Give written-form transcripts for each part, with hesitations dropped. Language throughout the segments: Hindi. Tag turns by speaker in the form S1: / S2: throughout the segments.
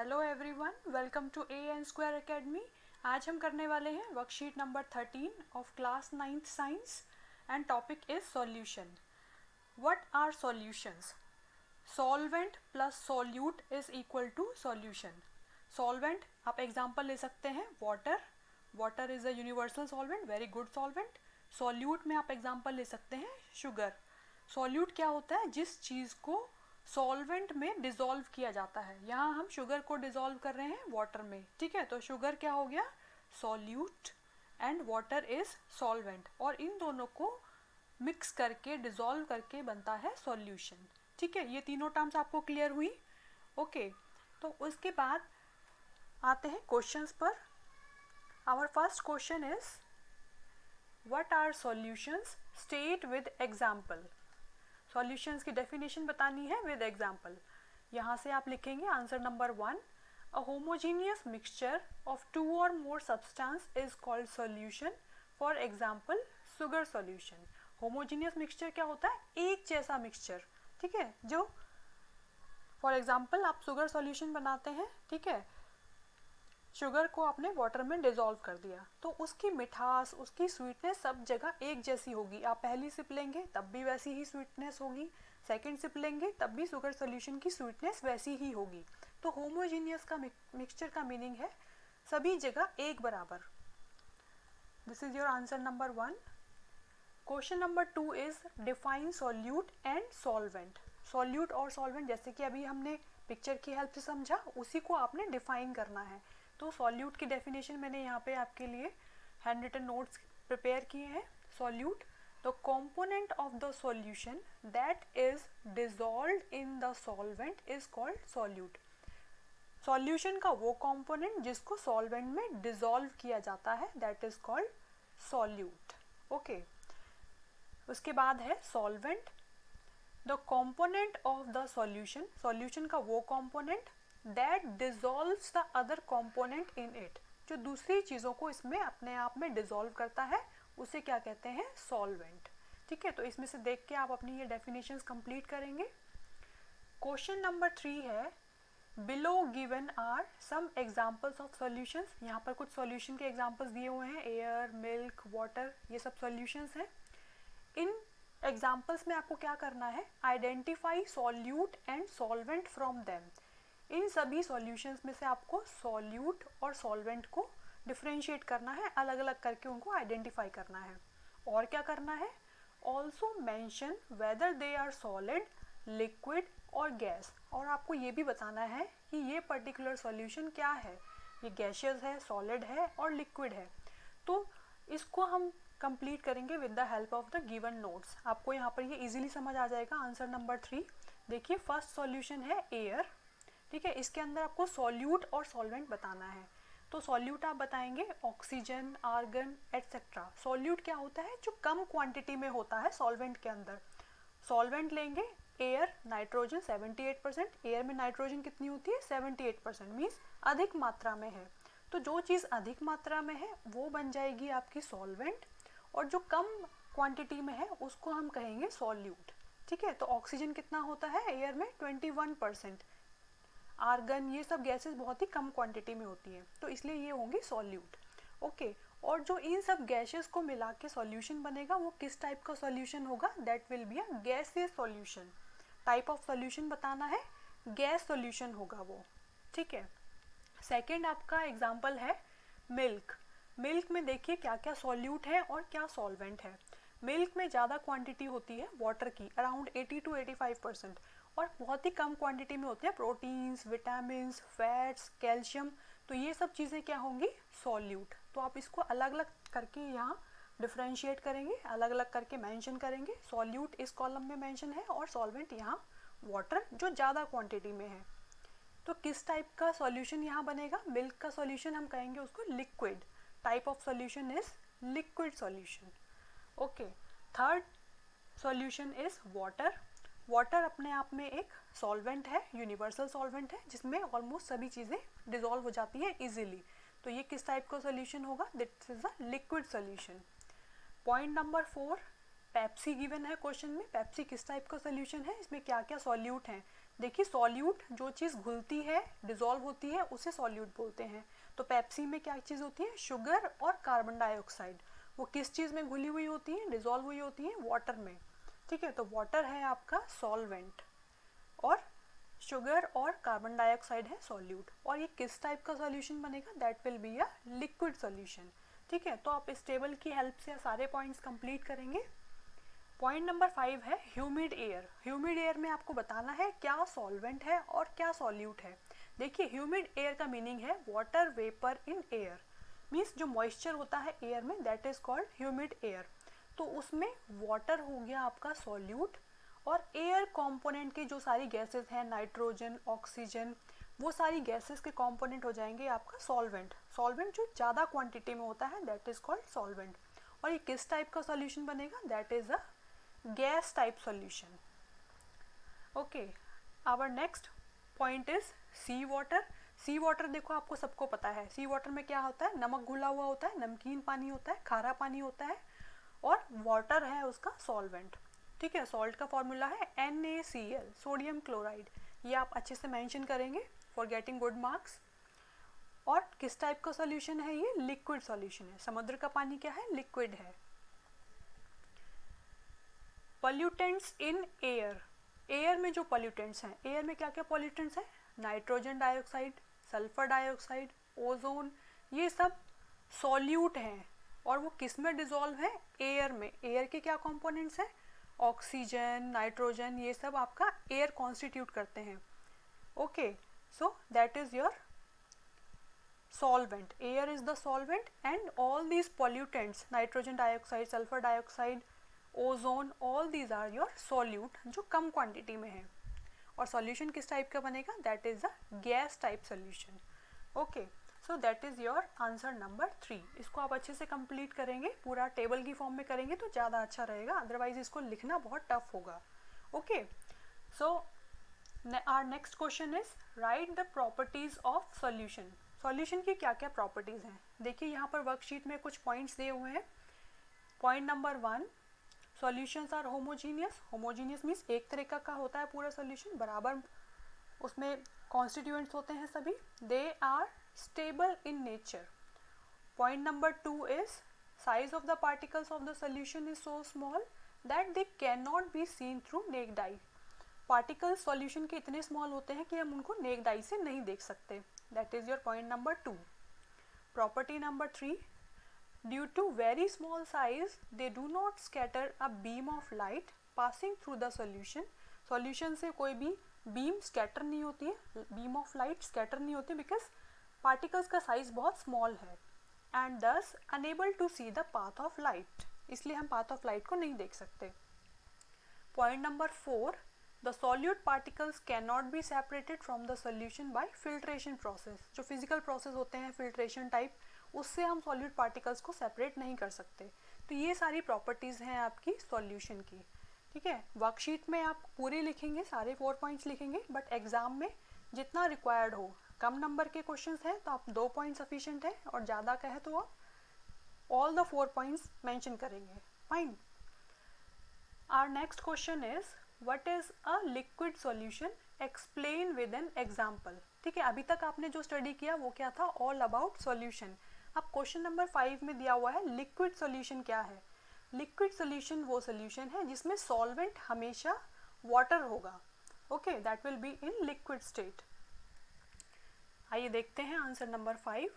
S1: Hello everyone, welcome to A N square academy. आज हम करने वाले हैं worksheet number 13 of class 9th science and topic is solution. What are solutions? Solvent plus solute is equal to solution. Solvent आप एग्जांपल ले सकते हैं water. Water is a universal solvent, very good solvent. Solute में आप एग्जांपल ले सकते हैं शुगर। सॉल्यूट क्या होता है? जिस चीज़ को सॉल्वेंट में डिसॉल्व किया जाता है। यहाँ हम शुगर को डिसॉल्व कर रहे हैं वाटर में, ठीक है। तो शुगर क्या हो गया? Solute and water is solvent, और इन दोनों को मिक्स करके डिसॉल्व करके बनता है सॉल्यूशन, ठीक है। ये तीनों टर्म्स आपको क्लियर हुई? ओके, तो उसके बाद आते हैं क्वेश्चंस पर। Our first question is what are solutions? State with example. Solutions की डेफिनेशन बतानी है विद एग्जाम्पल। यहाँ से आप लिखेंगे answer number 1, a homogeneous mixture of 2 और more substance is called solution. For example sugar solution. Homogeneous mixture क्या होता है? एक जैसा मिक्सचर, ठीक है। जो फॉर एग्जाम्पल आप शुगर सॉल्यूशन बनाते हैं, ठीक है। शुगर को आपने वाटर में डिसॉल्व कर दिया तो उसकी मिठास, उसकी स्वीटनेस सब जगह एक जैसी होगी। आप पहली सिप लेंगे तब भी वैसी ही स्वीटनेस होगी, सेकंड सिप लेंगे तब भी शुगर सोल्यूशन की स्वीटनेस वैसी ही होगी। तो होमोजीनियस का मिक्सचर का मीनिंग है सभी जगह एक बराबर। This is your answer number 1। Question number 2 is define solute and solvent. Solute और सॉल्वेंट जैसे कि अभी हमने पिक्चर की हेल्प से समझा, उसी को आपने डिफाइन करना है। तो सॉल्यूट की डेफिनेशन मैंने यहाँ पे आपके लिए हैंड रिटन नोट्स प्रिपेयर किए हैं। Solute the component of the solution that is dissolved in the solvent is called solute. Solution का वो कंपोनेंट जिसको सॉल्वेंट में डिसॉल्व किया जाता है, that is called solute. Okay, उसके बाद है solvent the component of the solution. Solution का वो component that dissolves the other component in it, जो दूसरी चीज़ों को इसमें अपने आप में डिसॉल्व करता है, उसे क्या कहते हैं? सॉल्वेंट, ठीक है। तो इसमें से देख के आप अपनी ये डेफिनेशंस कंप्लीट करेंगे। क्वेश्चन नंबर 3 है below given are some examples of solutions. यहाँ पर कुछ सॉल्यूशन के एग्जाम्पल्स दिए हुए हैं, एयर, मिल्क, वाटर, ये सब सॉल्यूशंस हैं। इन एग्जाम्पल्स में आपको क्या करना है? Identify solute and solvent from them. इन सभी सॉल्यूशंस में से आपको सॉल्यूट और सॉल्वेंट को डिफरेंशिएट करना है, अलग अलग करके उनको आइडेंटिफाई करना है। और क्या करना है? Also mention whether they are solid, liquid और गैस। और आपको ये भी बताना है कि ये पर्टिकुलर सॉल्यूशन क्या है, ये गैशियस है, सॉलिड है और लिक्विड है। तो इसको हम कंप्लीट करेंगे with the help of the given notes. आपको यहाँ पर ये इजीली समझ आ जाएगा। आंसर नंबर 3 देखिए, फर्स्ट सॉल्यूशन है एयर, ठीक है। इसके अंदर आपको सॉल्यूट और सॉल्वेंट बताना है। तो सॉल्यूट आप बताएंगे ऑक्सीजन, आर्गन एटसेट्रा। सॉल्यूट क्या होता है? जो कम क्वांटिटी में होता है सॉल्वेंट के अंदर। सॉल्वेंट लेंगे एयर, नाइट्रोजन 78%। एयर में नाइट्रोजन कितनी होती है? 78%, मीन्स अधिक मात्रा में है। तो जो चीज़ अधिक मात्रा में है वो बन जाएगी आपकी सॉल्वेंट, और जो कम क्वांटिटी में है उसको हम कहेंगे सॉल्यूट, ठीक है। तो ऑक्सीजन कितना होता है एयर में? 21%। आर्गन, ये सब गैसेस बहुत ही कम क्वांटिटी में होती हैं, तो इसलिए ये होंगी सॉल्यूट। ओके, और जो इन सब गैसेस को मिला के सॉल्यूशन बनेगा वो किस टाइप का सॉल्यूशन होगा? That will be a gaseous solution. Type of solution बताना है, गैस सॉल्यूशन होगा वो, ठीक है। सेकेंड आपका एग्जाम्पल है मिल्क। मिल्क में देखिए क्या क्या सॉल्यूट है और क्या सॉल्वेंट है। मिल्क में ज़्यादा क्वांटिटी होती है वाटर की, अराउंड 80 to 85%, और बहुत ही कम क्वांटिटी में होते हैं प्रोटीन्स, विटामिन्स, फैट्स, कैल्शियम। तो ये सब चीज़ें क्या होंगी? सॉल्यूट। तो आप इसको अलग अलग करके यहाँ डिफ्रेंशिएट करेंगे, अलग अलग करके मेंशन करेंगे। सॉल्यूट इस कॉलम में मेंशन है और सॉल्वेंट यहाँ वाटर जो ज़्यादा क्वांटिटी में है। तो किस टाइप का सॉल्यूशन यहाँ बनेगा? मिल्क का सॉल्यूशन हम कहेंगे उसको liquid. Type of solution is liquid solution. Okay, third solution is water. Water अपने आप में एक सॉल्वेंट है, यूनिवर्सल सॉल्वेंट है, जिसमें ऑलमोस्ट सभी चीज़ें डिसॉल्व हो जाती हैं इजीली। तो ये किस टाइप का सॉल्यूशन होगा? This is a liquid solution. Point number 4, Pepsi given है क्वेश्चन में। पेप्सी किस टाइप का सॉल्यूशन है? इसमें क्या क्या सॉल्यूट हैं? देखिए सॉल्यूट जो चीज़ घुलती है, डिजोल्व होती है, उसे सॉल्यूट बोलते हैं। तो पेप्सी में क्या चीज़ होती है, शुगर और कार्बन डाइऑक्साइड। वो किस चीज़ में घुली हुई होती है, डिजोल्व हुई होती है, वाटर में। ठीक है, तो वाटर है आपका सॉल्वेंट और शुगर और कार्बन डाइऑक्साइड है सॉल्यूट। और ये किस टाइप का सॉल्यूशन बनेगा, that will be a liquid solution. ठीक है, तो आप इस टेबल की हेल्प से सारे पॉइंट्स कंप्लीट करेंगे। पॉइंट नंबर 5 है ह्यूमिड एयर। ह्यूमिड एयर में आपको बताना है क्या सॉल्वेंट है और क्या सॉल्यूट है। देखिए ह्यूमिड एयर का मीनिंग है water vapour in air, means जो मॉइस्चर होता है एयर में that is called humid air. तो उसमें वाटर हो गया आपका सॉल्यूट और एयर कंपोनेंट के जो सारी गैसेस हैं, नाइट्रोजन, ऑक्सीजन, वो सारी गैसेस के कंपोनेंट हो जाएंगे आपका सॉल्वेंट। सॉल्वेंट जो ज़्यादा क्वांटिटी में होता है दैट इज कॉल्ड सॉल्वेंट। और ये किस टाइप का सॉल्यूशन बनेगा, that is a gas type solution. Okay, our next point is sea water. Sea water देखो आपको सबको पता है, सी वाटर में क्या होता है, नमक घुला हुआ होता है, नमकीन पानी होता है, खारा पानी होता है और वाटर है उसका सॉल्वेंट। ठीक है, सॉल्ट का फॉर्मूला है NaCl, सोडियम क्लोराइड। ये आप अच्छे से मेंशन करेंगे फॉर गेटिंग गुड मार्क्स। और किस टाइप का सॉल्यूशन है ये, लिक्विड सॉल्यूशन है। समुद्र का पानी क्या है, लिक्विड है। पॉल्यूटेंट्स इन एयर, एयर में जो पॉल्यूटेंट्स हैं, एयर में क्या क्या पॉल्यूटेंट्स हैं, nitrogen dioxide, sulphur dioxide, ozone, ये सब सॉल्यूट हैं। और वो किस में डिजोल्व है, एयर में। एयर के क्या कंपोनेंट्स हैं, ऑक्सीजन, नाइट्रोजन, ये सब आपका एयर कॉन्स्टिट्यूट करते हैं। Okay, so that is your solvent. Air is the solvent and all these pollutants, nitrogen dioxide, sulfur dioxide, ozone, all these are your solute जो कम क्वांटिटी में है। और सॉल्यूशन किस टाइप का बनेगा, that is a gas type solution. Okay, so that is your answer number 3। इसको आप अच्छे से कंप्लीट करेंगे, पूरा टेबल की फॉर्म में करेंगे तो ज़्यादा अच्छा रहेगा, अदरवाइज इसको लिखना बहुत टफ होगा। Okay, so our next question is write the properties of solution. Solution की क्या क्या प्रॉपर्टीज हैं, देखिए यहाँ पर वर्कशीट में कुछ पॉइंट्स दिए हुए हैं। Point number 1, solutions are homogeneous. Homogeneous means एक तरीका का होता है पूरा सॉल्यूशन, बराबर उसमें कॉन्स्टिट्यूएंट्स होते हैं सभी। They are stable in nature. Point number 2 is size of the particles of the solution is so small that they can not be seen through naked eye. Particles solution के इतने स्मॉल होते हैं कि हम उनको नेक्ड आई से नहीं देख सकते। That is your point number 2। Property number 3, due to very small size they do not scatter a beam of light passing through the solution. solution से कोई भी beam scatter नहीं होती है, beam of light scatter नहीं होती because particles का size बहुत small है and thus unable to see the path of light, इसलिए हम path of light को नहीं देख सकते। point number 4, the solute particles cannot be separated from the solution by filtration process. जो physical process होते हैं filtration type, उससे हम सॉल्यूट पार्टिकल्स को सेपरेट नहीं कर सकते। तो ये सारी प्रॉपर्टीज़ हैं आपकी सॉल्यूशन की। ठीक है, वर्कशीट में आप पूरे लिखेंगे, सारे 4 पॉइंट्स लिखेंगे, बट एग्जाम में जितना रिक्वायर्ड हो, कम नंबर के क्वेश्चंस हैं तो आप 2 पॉइंट सफिशिएंट है, और ज़्यादा का है तो आप ऑल द 4 पॉइंट्स मेंशन करेंगे। Fine. Our next question is what is a liquid solution, explain with an example. ठीक है, अभी तक आपने जो स्टडी किया वो क्या था, ऑल अबाउट सॉल्यूशन। अब क्वेश्चन नंबर 5 में दिया हुआ है लिक्विड सॉल्यूशन क्या है। लिक्विड सॉल्यूशन वो सॉल्यूशन है जिसमें सॉल्वेंट हमेशा वाटर होगा। Okay, that will be in liquid state. आइए देखते हैं answer number 5।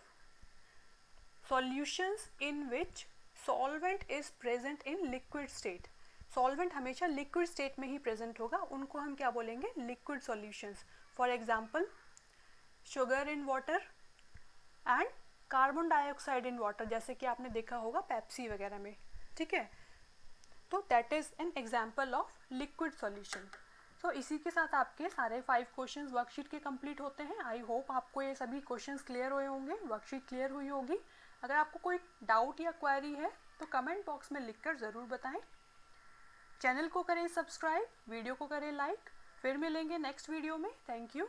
S1: Solutions in which solvent is present in liquid state. Solvent हमेशा लिक्विड स्टेट में ही प्रेजेंट होगा, उनको हम क्या बोलेंगे, liquid solutions. For example sugar in water and carbon dioxide in water, जैसे कि आपने देखा होगा पेप्सी वगैरह में। ठीक है, तो that is an example of liquid solution. तो इसी के साथ आपके सारे 5 क्वेश्चंस वर्कशीट के कंप्लीट होते हैं। आई होप आपको ये सभी क्वेश्चंस क्लियर हुए होंगे, वर्कशीट क्लियर हुई होगी। अगर आपको कोई डाउट या क्वेरी है तो कमेंट बॉक्स में लिखकर ज़रूर बताएं। चैनल को करें सब्सक्राइब, वीडियो को करें लाइक। फिर मिलेंगे नेक्स्ट वीडियो में। Thank you.